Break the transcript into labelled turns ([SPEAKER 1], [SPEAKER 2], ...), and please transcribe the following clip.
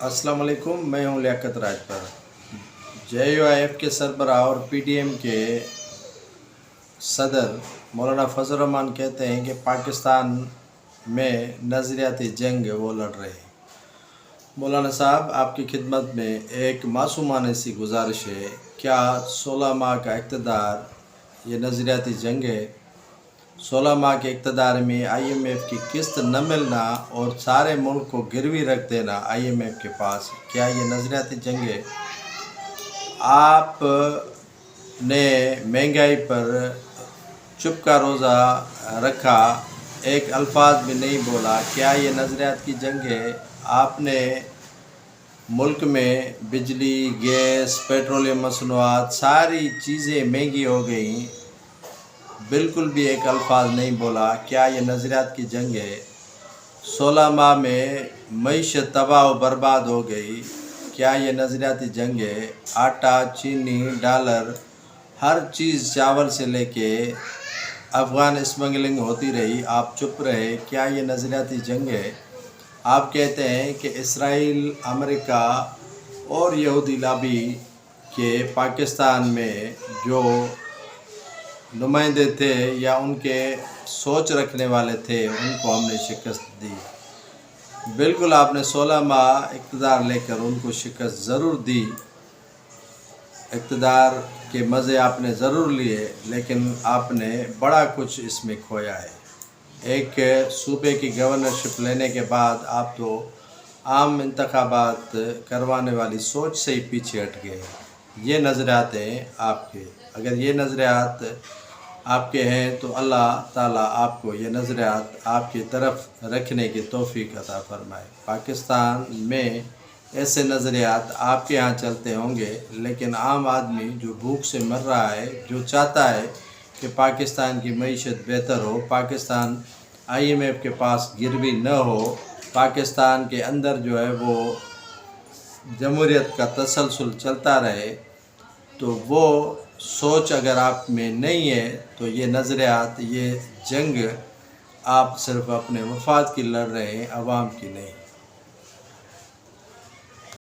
[SPEAKER 1] अस्सलाम वालेकुम, मैं हूं लियाकत राजपर। JUIF के सरबराह और PDM के सदर मौलाना फजल रहमान कहते हैं कि पाकिस्तान में नज़रियाती जंग वो लड़ रहे हैं। मौलाना साहब, आपकी खिदमत में एक मासूमाना सी गुजारिश है, क्या 16 माह का इक़्तिदार ये नज़रियाती जंग है? 16 माह के इक़्तिदार में IMF की किस्त न मिलना और सारे मुल्क को गिरवी रख देना IMF के पास, क्या ये नज़रियाती जंग है? आप ने महंगाई पर चुप का रोज़ा रखा, एक अल्फाज भी नहीं बोला, क्या ये नज़रियात की जंग है? आपने मुल्क में बिजली, गैस, पेट्रोलियम मसनूआत सारी चीज़ें महंगी हो गई, बिल्कुल भी एक अल्फाज नहीं बोला, क्या ये नज़रियात की जंग है? 16 माह में मईशत तबाह व बर्बाद हो गई, क्या ये नज़रियाती जंग है? आटा, चीनी, डॉलर, हर चीज़ चावल से लेके अफ़गान स्मगलिंग होती रही, आप चुप रहे, क्या ये नज़रियाती जंग है? आप कहते हैं कि इसराइल, अमेरिका और यहूदी लॉबी के पाकिस्तान में जो नुमाइंदे थे या उनके सोच रखने वाले थे, उनको हमने शिकस्त दी। बिल्कुल, आपने 16 माह इक़्तिदार लेकर उनको शिकस्त ज़रूर दी, इक़्तिदार के मज़े आपने ज़रूर लिए, लेकिन आपने बड़ा कुछ इसमें खोया है। एक सूबे की गवर्नरशिप लेने के बाद आप तो आम इंतखाबात करवाने वाली सोच से ही पीछे हट गए। ये नज़रियात हैं आपके। अगर ये नज़रियात आपके हैं तो अल्लाह ताला आपको ये नज़रियात आपकी तरफ रखने की तौफ़ीक अता फ़रमाए। पाकिस्तान में ऐसे नज़रियात आपके यहाँ चलते होंगे, लेकिन आम आदमी जो भूख से मर रहा है, जो चाहता है कि पाकिस्तान की मईशत बेहतर हो, पाकिस्तान IMF के पास गिरवी न हो, पाकिस्तान के अंदर जो है वो जमहूरियत का तसलसल चलता रहे, तो वो सोच अगर आप में नहीं है तो ये नज़रियात, ये जंग आप सिर्फ़ अपने मफाद की लड़ रहे हैं, अवाम की नहीं।